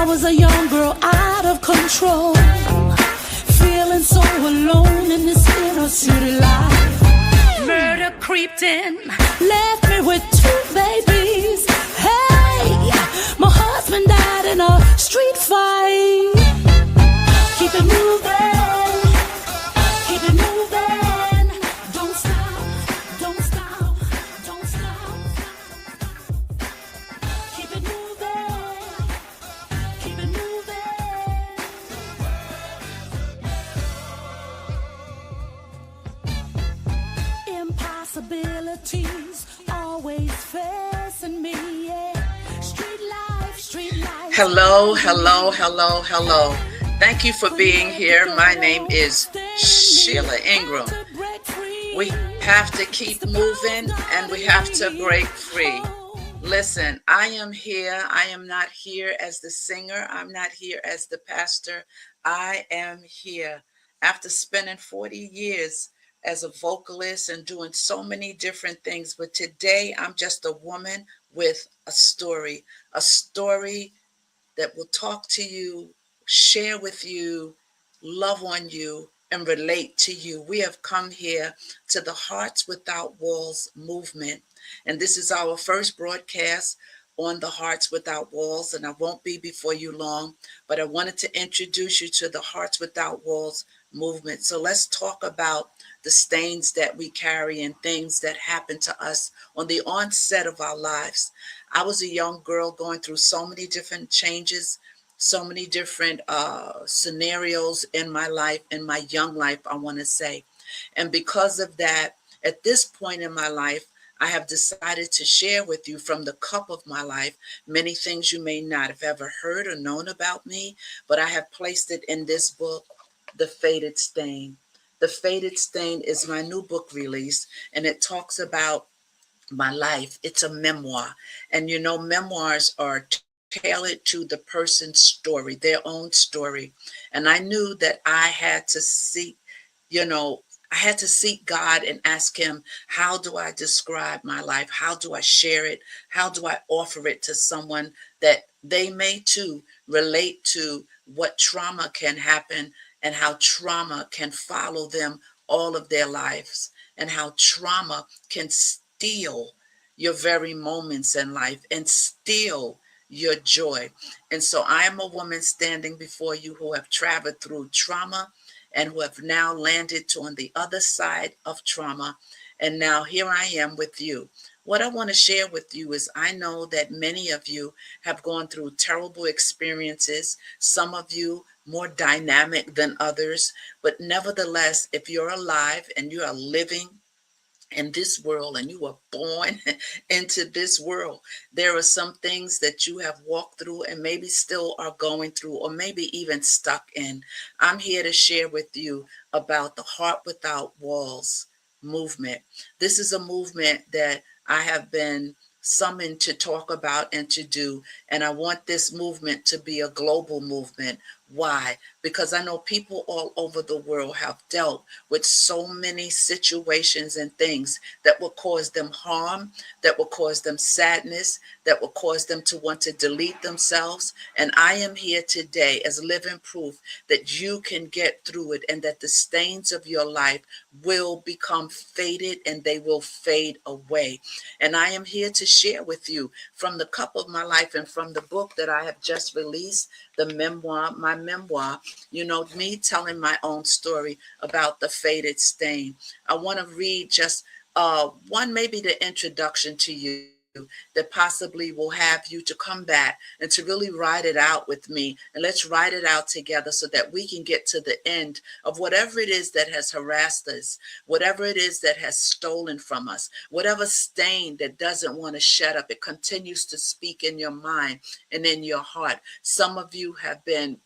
was a young girl out of control, feeling so alone in this inner city life. Murder creeped in, left me with 2 babies. Hey, my husband died in a street fight. Keep it moving, keep it moving. Don't stop, don't stop, don't stop. Keep it moving, keep it moving. Impossibilities always facing me, yeah. Street life, street life. Hello, hello, hello, hello. Thank you for being here. My name is Sheila Ingram. We have to keep moving and we have to break free. Listen, I am here. I am not here as the singer. I'm not here as the pastor. I am here after spending 40 years as a vocalist and doing so many different things. But today I'm just a woman with a story that will talk to you, share with you, love on you, and relate to you. We have come here to the Hearts Without Walls movement. And this is our first broadcast on the Hearts Without Walls. And I won't be before you long, but I wanted to introduce you to the Hearts Without Walls movement. So let's talk about the stains that we carry and things that happen to us on the onset of our lives. I was a young girl going through so many different changes, so many different scenarios in my life, in my young life, I want to say. And because of that, at this point in my life, I have decided to share with you from the cup of my life many things you may not have ever heard or known about me, but I have placed it in this book, The Faded Stain. The Faded Stain is my new book release, and it talks about my life. It's a memoir. And you know, memoirs are tailored to the person's story, their own story. And I knew that I had to seek, I had to seek God and ask him, how do I describe my life? How do I share it? How do I offer it to someone that they may too relate to what trauma can happen and how trauma can follow them all of their lives and how trauma can steal your very moments in life and steal your joy. And so I am a woman standing before you who have traveled through trauma and who have now landed on the other side of trauma. And now here I am with you. What I want to share with you is I know that many of you have gone through terrible experiences, some of you more dynamic than others, but nevertheless, if you're alive and you are living in this world and you were born into this world, there are some things that you have walked through and maybe still are going through or maybe even stuck in. I'm here to share with you about the Heart Without Walls movement. This is a movement that I have been summoned to talk about and to do, and I want this movement to be a global movement. Why? Because I know people all over the world have dealt with so many situations and things that will cause them harm, that will cause them sadness, that will cause them to want to delete themselves. And I am here today as living proof that you can get through it and that the stains of your life will become faded and they will fade away. And I am here to share with you from the cup of my life and from the book that I have just released, the memoir, my memoir, me telling my own story about the faded stain. I want to read just one, maybe the introduction to you that possibly will have you to come back and to really write it out with me. And let's write it out together so that we can get to the end of whatever it is that has harassed us, whatever it is that has stolen from us, whatever stain that doesn't want to shut up. It continues to speak in your mind and in your heart. Some of you have been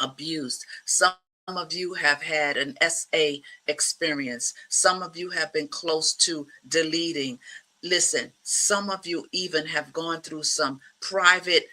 abused. Some of you have had an SA experience. Some of you have been close to deleting. Listen, some of you even have gone through some private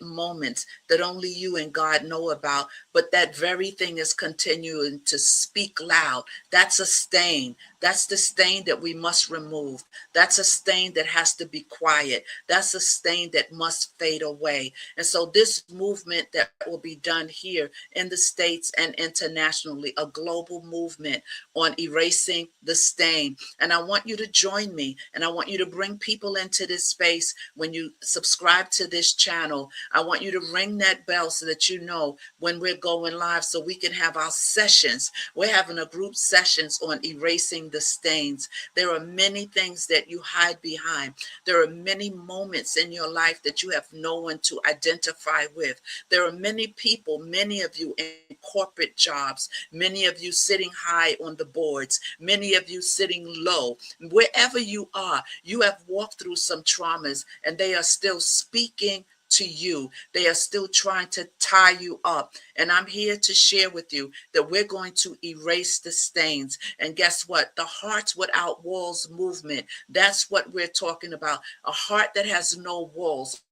moments that only you and God know about, but that very thing is continuing to speak loud. That's a stain. That's the stain that we must remove. That's a stain that has to be quiet. That's a stain that must fade away. And so this movement that will be done here in the States and internationally, a global movement on erasing the stain. And I want you to join me, and I want you to bring people into this space. When you subscribe to this channel, I want you to ring that bell so that you know when we're going live, so we can have our sessions. We're having a group sessions on erasing the stains. There are many things that you hide behind. There are many moments in your life that you have no one to identify with. There are many people, many of you in corporate jobs, many of you sitting high on the boards, many of you sitting low. Wherever you are, you have walked through some traumas, and they are still speaking to you. They are still trying to tie you up. And I'm here to share with you that we're going to erase the stains. And guess what? The Hearts Without Walls movement, that's what we're talking about. A heart that has no walls,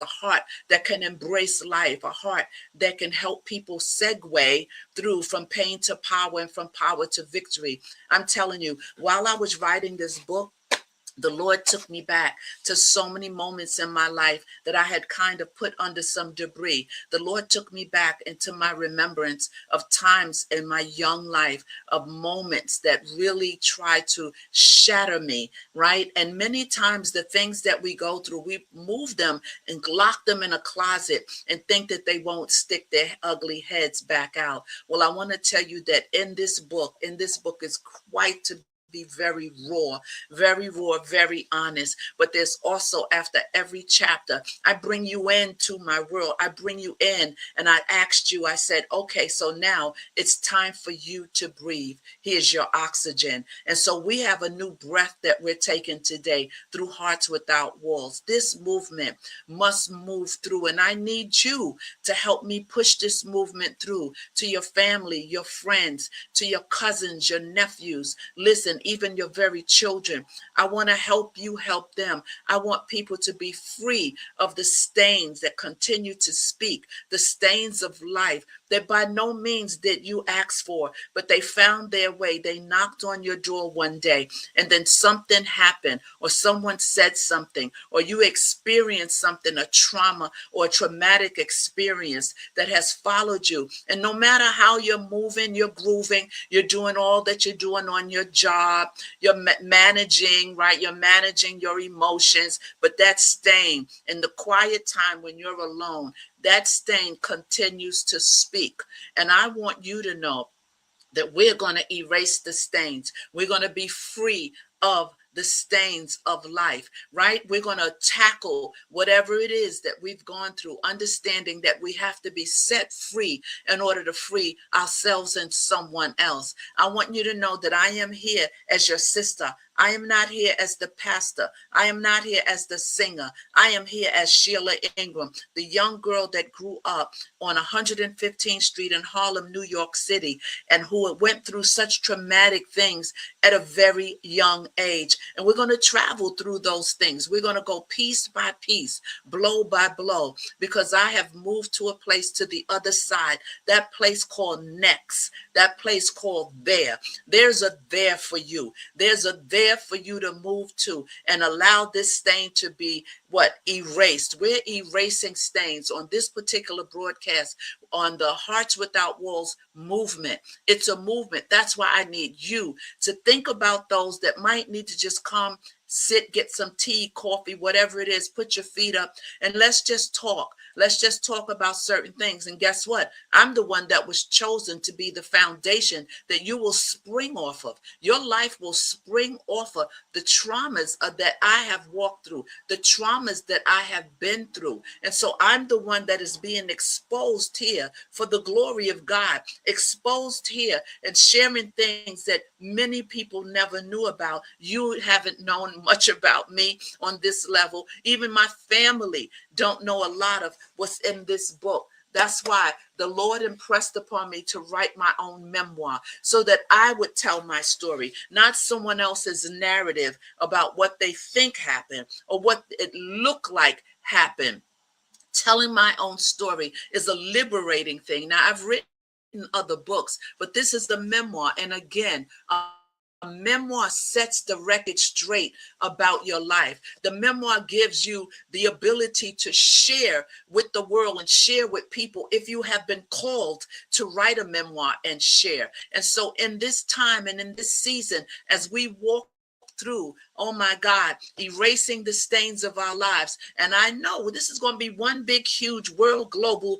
a heart that can embrace life, a heart that can help people segue through from pain to power and from power to victory. I'm telling you, while I was writing this book, the Lord took me back to so many moments in my life that I had kind of put under some debris. The Lord took me back into my remembrance of times in my young life, of moments that really tried to shatter me, right? And many times the things that we go through, we move them and lock them in a closet and think that they won't stick their ugly heads back out. Well, I want to tell you that in this book is quite to be very raw, very honest. But there's also, after every chapter, I bring you into my world. I bring you in, and I asked you, I said, okay, so now it's time for you to breathe. Here's your oxygen. And so we have a new breath that we're taking today through Hearts Without Walls. This movement must move through, and I need you to help me push this movement through to your family, your friends, to your cousins, your nephews. Listen, even your very children. I want to help you help them. I want people to be free of the stains that continue to speak, the stains of life that by no means did you ask for, but they found their way. They knocked on your door one day, and then something happened, or someone said something, or you experienced something, a trauma or a traumatic experience that has followed you. And no matter how you're moving, you're grooving, you're doing all that you're doing on your job, you're managing, right? You're managing your emotions, but that stain in the quiet time when you're alone, that stain continues to speak. And I want you to know that we're going to erase the stains. We're going to be free of the stains of life, right? We're going to tackle whatever it is that we've gone through, understanding that we have to be set free in order to free ourselves and someone else. I want you to know that I am here as your sister. I am not here as the pastor. I am not here as the singer. I am here as Sheila Ingram, the young girl that grew up on 115th Street in Harlem, New York City, and who went through such traumatic things at a very young age. And we're going to travel through those things. We're going to go piece by piece, blow by blow, because I have moved to a place to the other side, that place called next, that place called there. There's a there for you. There's a there for you to move to and allow this stain to be erased. We're erasing stains on this particular broadcast on the Hearts Without Walls movement. It's a movement. That's why I need you to think about those that might need to just come, sit, get some tea, coffee, whatever it is, put your feet up, and let's just talk. Let's just talk about certain things. And guess what? I'm the one that was chosen to be the foundation that you will spring off of. Your life will spring off of the traumas that I have walked through, the traumas that I have been through. And so I'm the one that is being exposed here for the glory of God, exposed here and sharing things that many people never knew about. You haven't known much about me on this level. Even my family don't know a lot of what's in this book. That's why the Lord impressed upon me to write my own memoir so that I would tell my story, not someone else's narrative about what they think happened or what it looked like happened. Telling my own story is a liberating thing. Now, I've written other books, but this is the memoir. And again, memoir sets the record straight about your life. The memoir gives you the ability to share with the world and share with people if you have been called to write a memoir and share. And so in this time and in this season, as we walk through, oh my God, erasing the stains of our lives. And I know this is going to be one big, huge world global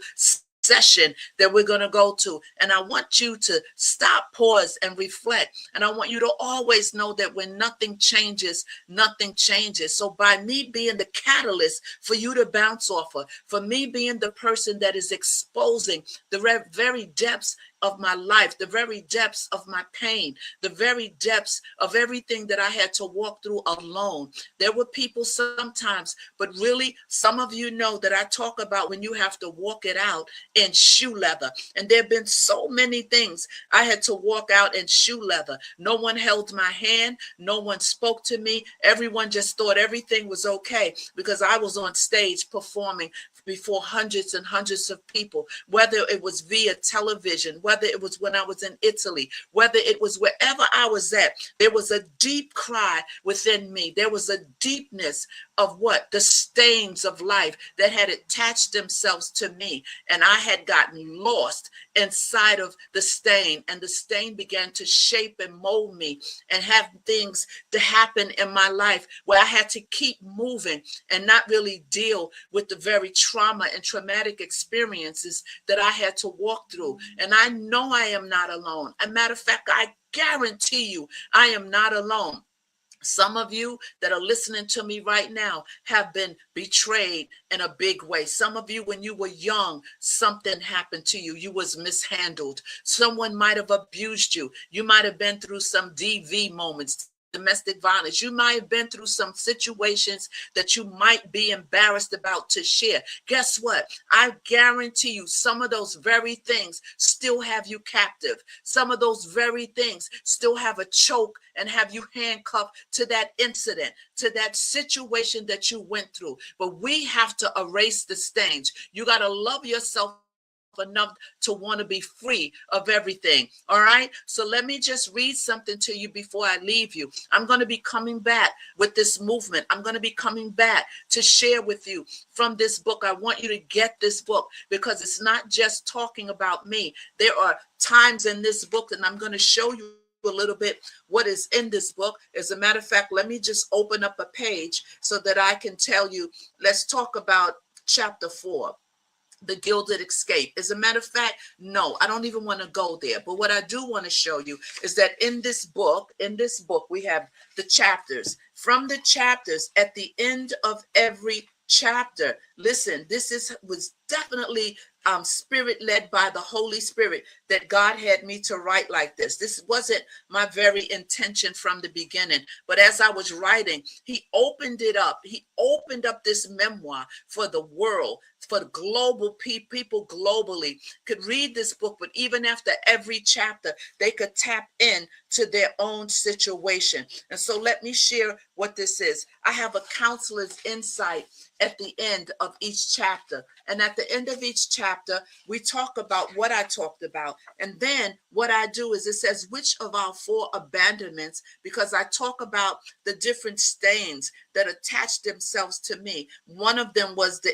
session that we're going to go to. And I want you to stop, pause, and reflect. And I want you to always know that when nothing changes, nothing changes. So by me being the catalyst for you to bounce off of, for me being the person that is exposing the very depths of my life, the very depths of my pain, the very depths of everything that I had to walk through alone. There were people sometimes, but really some of you know that I talk about when you have to walk it out in shoe leather. And there have been so many things I had to walk out in shoe leather. No one held my hand. No one spoke to me. Everyone just thought everything was okay because I was on stage performing before hundreds and hundreds of people, whether it was via television, whether it was when I was in Italy, whether it was wherever I was at. There was a deep cry within me. There was a deepness of what? The stains of life that had attached themselves to me. And I had gotten lost inside of the stain. And the stain began to shape and mold me and have things to happen in my life where I had to keep moving and not really deal with the very trauma and traumatic experiences that I had to walk through. And I know I am not alone. As a matter of fact, I guarantee you I am not alone. Some of you that are listening to me right now have been betrayed in a big way. Some of you, when you were young, something happened to you. You was mishandled. Someone might have abused you. You might have been through some DV moments, domestic violence. You might have been through some situations that you might be embarrassed about to share. Guess what? I guarantee you some of those very things still have you captive. Some of those very things still have a choke and have you handcuffed to that incident, to that situation that you went through. But we have to erase the stains. You got to love yourself enough to want to be free of everything. All right. So let me just read something to you before I leave you. I'm going to be coming back with this movement. I'm going to be coming back to share with you from this book. I want you to get this book because it's not just talking about me. There are times in this book, and I'm going to show you a little bit what is in this book. As a matter of fact, let me just open up a page so that I can tell you. Let's talk about chapter 4. The Gilded Escape. As a matter of fact, no, I don't even want to go there. But what I do want to show you is that in this book, we have the chapters. From the chapters, at the end of every chapter, listen, was definitely spirit led by the Holy Spirit that God had me to write like this. This wasn't my very intention from the beginning, but as I was writing, he opened it up. He opened up this memoir for the world, for the global people globally could read this book, but even after every chapter, they could tap in to their own situation. And so let me share what this is. I have a counselor's insight at the end of each chapter. And at the end of each chapter, we talk about what I talked about. And then what I do is it says, which of our 4 abandonments, because I talk about the different stains that attach themselves to me. One of them was the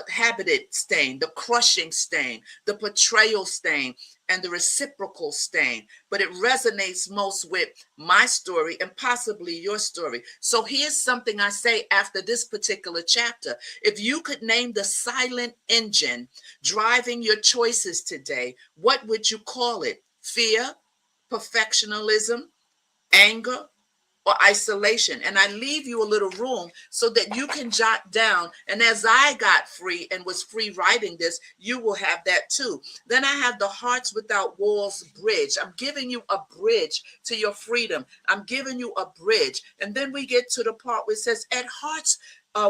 habited stain, the crushing stain, the betrayal stain, and the reciprocal stain. But it resonates most with my story and possibly your story. So here's something I say after this particular chapter. If you could name the silent engine driving your choices today, what would you call it? Fear, perfectionism, anger, or isolation? And I leave you a little room so that you can jot down. And as I got free and was free writing this, you will have that too. Then I have the Hearts Without Walls bridge. I'm giving you a bridge to your freedom. I'm giving you a bridge. And then we get to the part where it says, at Hearts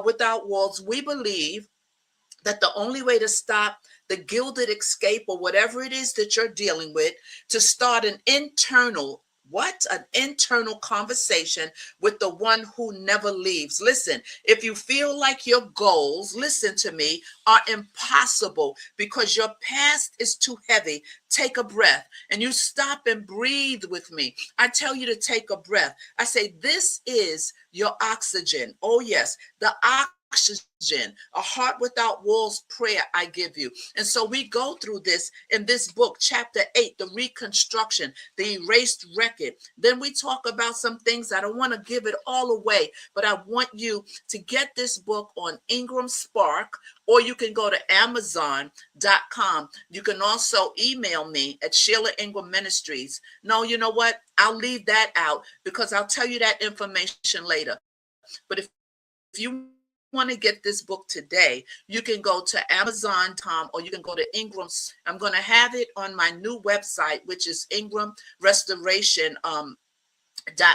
Without Walls, we believe that the only way to stop the gilded escape or whatever it is that you're dealing with, to start an internal what? An internal conversation with the one who never leaves. Listen, if you feel like your goals, listen to me, are impossible because your past is too heavy, take a breath and you stop and breathe with me. I tell you to take a breath. I say, this is your oxygen. Oh, yes, the oxygen, a heart without walls prayer I give you. And so we go through this in this book, chapter 8, the reconstruction, the erased record. Then we talk about some things. I don't want to give it all away, but I want you to get this book on Ingram Spark, or you can go to Amazon.com. You can also email me at Sheila Ingram Ministries. No, you know what? I'll leave that out because I'll tell you that information later. But if you want to get this book today, you can go to Amazon.com or you can go to Ingram. I'm going to have it on my new website, which is Ingram Restoration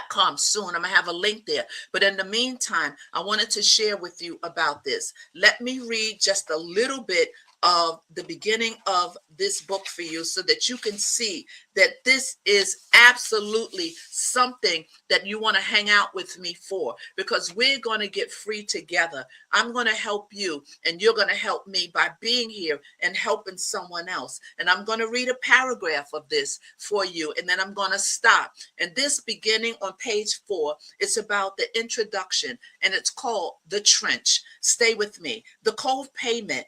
.com soon. I'm gonna have a link there. But in the meantime, I wanted to share with you about this. Let me read just a little bit of the beginning of this book for you so that you can see that this is absolutely something that you want to hang out with me for, because we're going to get free together. I'm going to help you and you're going to help me by being here and helping someone else. And I'm going to read a paragraph of this for you and then I'm going to stop. And this beginning on page 4, it's about the introduction and it's called The Trench. Stay with me. The cold pavement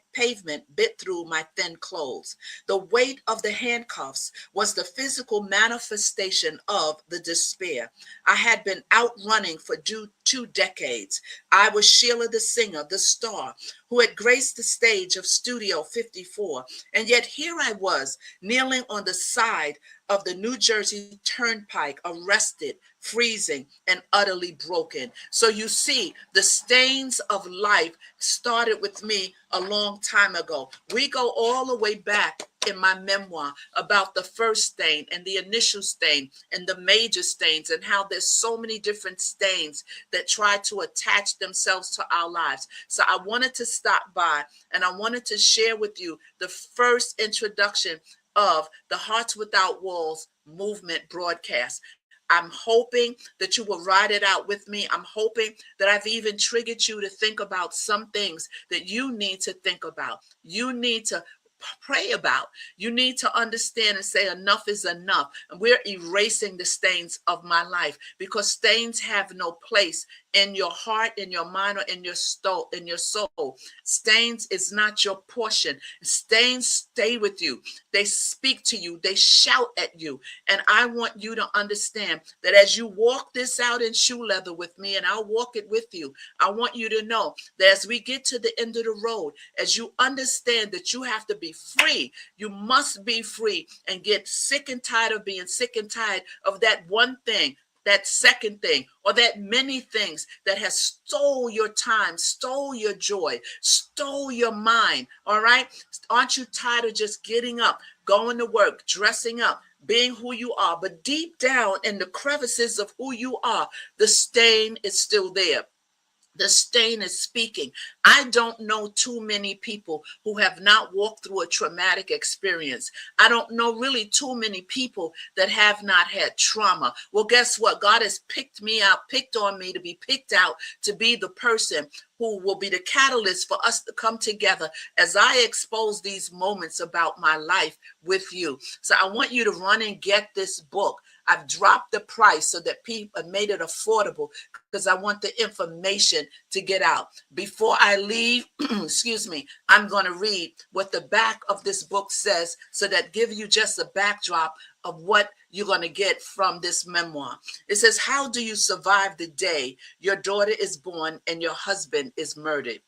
bit through my thin clothes. The weight of the handcuffs was the physical manifestation of the despair. I had been out running for 2 decades. I was Sheila the singer, the star, who had graced the stage of Studio 54. And yet here I was, kneeling on the side of the New Jersey Turnpike, arrested, freezing, and utterly broken. So you see, the stains of life started with me a long time ago. We go all the way back in my memoir about the first stain and the initial stain and the major stains and how there's so many different stains that try to attach themselves to our lives. So I wanted to stop by and I wanted to share with you the first introduction of the Hearts Without Walls movement broadcast. I'm hoping that you will ride it out with me. I'm hoping that I've even triggered you to think about some things that you need to think about. You need to pray about. You need to understand and say enough is enough. And we're erasing the stains of my life because stains have no place in your heart, in your mind, or in your soul. Stains is not your portion. Stains stay with you. They speak to you. They shout at you. And I want you to understand that as you walk this out in shoe leather with me, and I'll walk it with you, I want you to know that as we get to the end of the road, as you understand that you have to be free, you must be free and get sick and tired of being sick and tired of that one thing, that second thing, or that many things that has stole your time, stole your joy, stole your mind. All right. Aren't you tired of just getting up, going to work, dressing up, being who you are? But deep down in the crevices of who you are, the stain is still there. The stain is speaking. I don't know too many people who have not walked through a traumatic experience. I don't know really too many people that have not had trauma. Well, guess what? God has picked me out, picked on me to be picked out to be the person who will be the catalyst for us to come together as I expose these moments about my life with you. So I want you to run and get this book. I've dropped the price so that people made it affordable because I want the information to get out. Before I leave, excuse me, I'm going to read what the back of this book says so that give you just a backdrop of what you're going to get from this memoir. It says, how do you survive the day your daughter is born and your husband is murdered?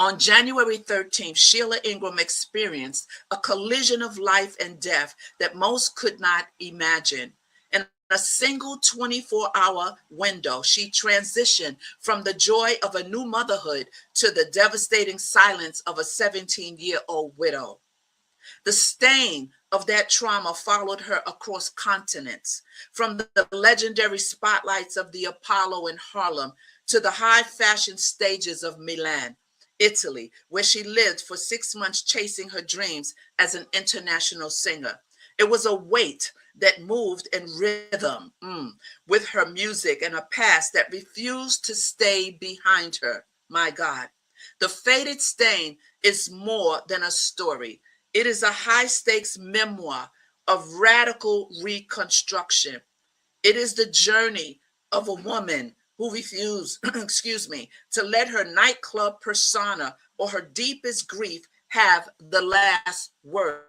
On January 13th, Sheila Ingram experienced a collision of life and death that most could not imagine. In a single 24-hour window, she transitioned from the joy of a new motherhood to the devastating silence of a 17-year-old widow. The stain of that trauma followed her across continents, from the legendary spotlights of the Apollo in Harlem to the high fashion stages of Milan, Italy, where she lived for 6 months chasing her dreams as an international singer. It was a weight that moved in rhythm with her music and a past that refused to stay behind her. My God. The Faded Stain is more than a story. It is a high stakes memoir of radical reconstruction. It is the journey of a woman who refused, excuse me, to let her nightclub persona or her deepest grief have the last word.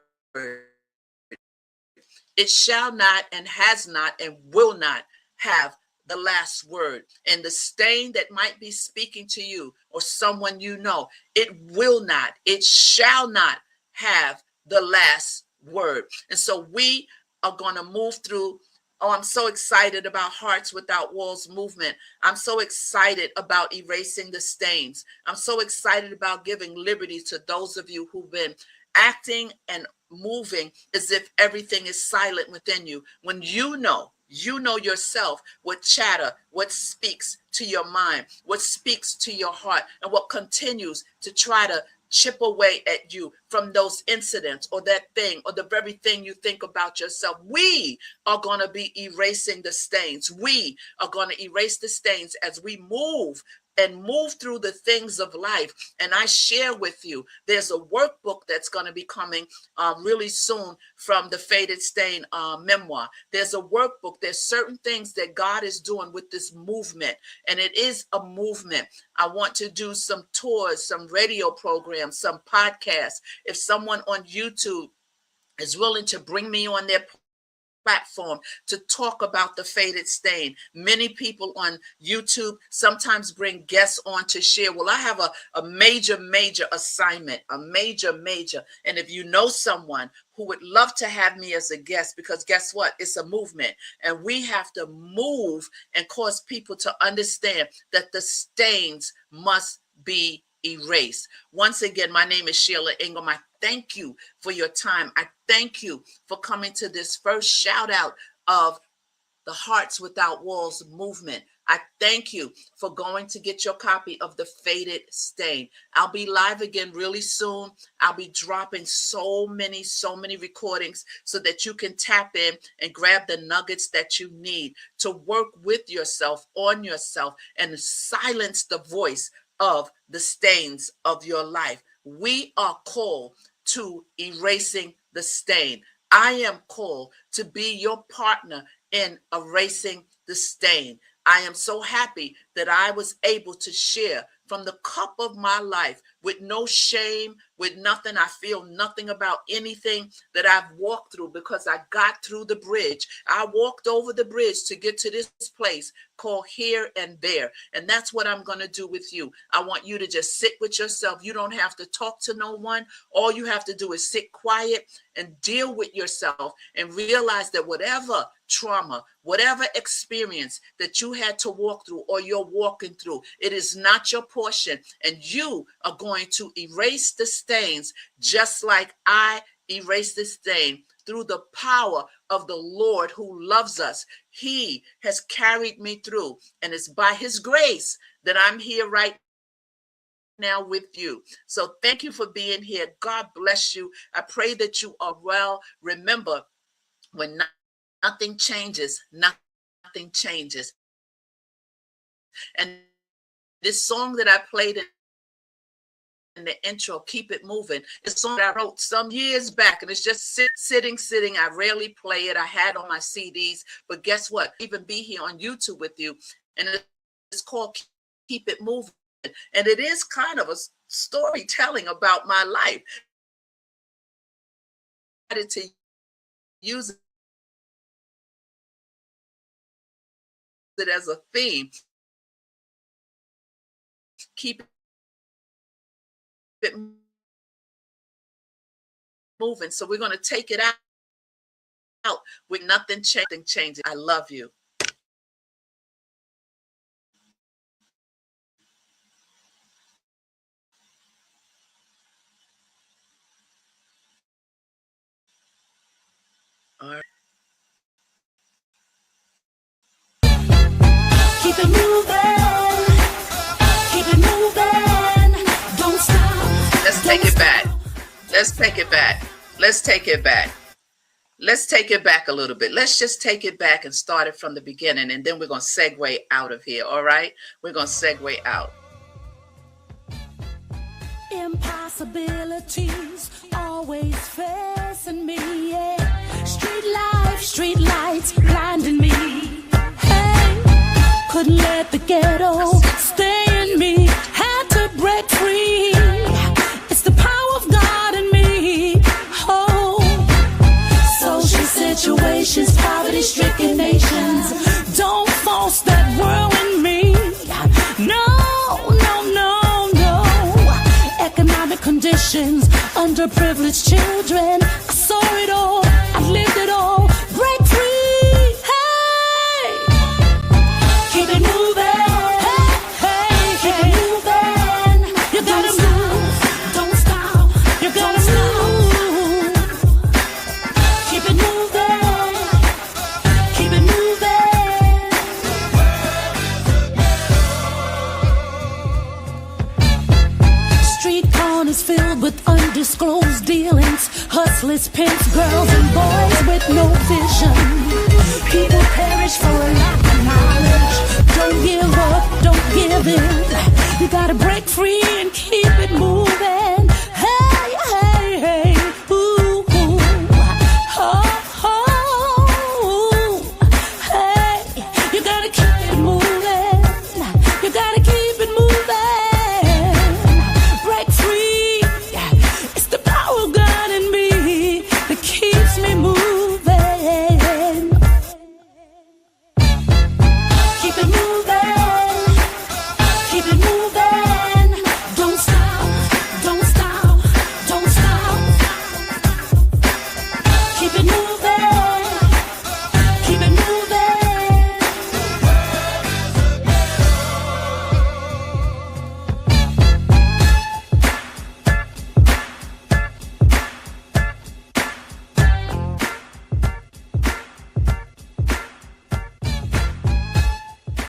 It shall not and has not and will not have the last word. And the stain that might be speaking to you or someone you know, it will not, it shall not have the last word. And so we are going to move through. Oh, I'm so excited about Hearts Without Walls movement. I'm so excited about erasing the stains. I'm so excited about giving liberty to those of you who've been acting and moving as if everything is silent within you. When you know yourself, what chatter, what speaks to your mind, what speaks to your heart, and what continues to try to chip away at you from those incidents or that thing or the very thing you think about yourself. We are going to be erasing the stains. We are going to erase the stains as we move and move through the things of life. And I share with you, there's a workbook that's going to be coming really soon from the Faded Stain memoir. There's a workbook. There's certain things that God is doing with this movement, and it is a movement. I want to do some tours, some radio programs, some podcasts. If someone on YouTube is willing to bring me on their platform to talk about the Faded Stain. Many people on YouTube sometimes bring guests on to share. Well, I have a major assignment, a major. And if you know someone who would love to have me as a guest, because guess what? It's a movement, and we have to move and cause people to understand that the stains must be erased. Once again, my name is Sheila Ingram. I thank you for your time. I thank you for coming to this first shout out of the Hearts Without Walls movement. I thank you for going to get your copy of The Faded Stain. I'll be live again really soon. I'll be dropping so many recordings so that you can tap in and grab the nuggets that you need to work with yourself, on yourself, and silence the voice of the stains of your life. We are called to erasing the stain. I am called to be your partner in erasing the stain. I am so happy that I was able to share from the cup of my life with no shame, with nothing. I feel nothing about anything that I've walked through because I got through the bridge. I walked over the bridge to get to this place called Here and There. And that's what I'm going to do with you. I want you to just sit with yourself. You don't have to talk to no one. All you have to do is sit quiet and deal with yourself and realize that whatever trauma, whatever experience that you had to walk through or you're walking through, it is not your portion. And you are going to erase the stains just like I erased the stain through the power of the Lord who loves us. He has carried me through, and it's by his grace that I'm here right now with you. So thank you for being here. God bless you. I pray that you are well. Remember, when nothing changes, nothing changes. And this song that I played in the intro, Keep It Moving, it's a song that I wrote some years back, and it's just sitting. I rarely play it. I had on my CDs, but guess what? Even be here on YouTube with you, and it's called Keep It Moving. And it is kind of a storytelling about my life. I decided to use it as a theme. Keep it moving. So we're going to take it out with nothing changing. I love you. All right. Keep it moving. Keep it moving. Don't stop. Let's take it back. Let's take it back. Let's take it back. let's take it back a little bit. Let's just take it back and start it from the beginning, and then we're going to segue out of here, all right? We're going to segue out. Impossibilities always facing me, yeah. Street lights blinding me. Hey, couldn't let the ghetto stay in me. Had to break free. It's the power of God in me. Oh, social situations, poverty-stricken nations. Don't force that world in me. No. Economic conditions, underprivileged children. I saw it all, I lived it all. Break free, hey! Keep it moving, hey, keep it moving. You gotta move, don't stop. You gotta move. Keep it moving, keep it moving. Street corners filled with undisclosed dealings. Hustlers, pimps, girls, and boys with no vision. People perish for a lack of knowledge. Don't give up, don't give in. You gotta break free and keep it moving.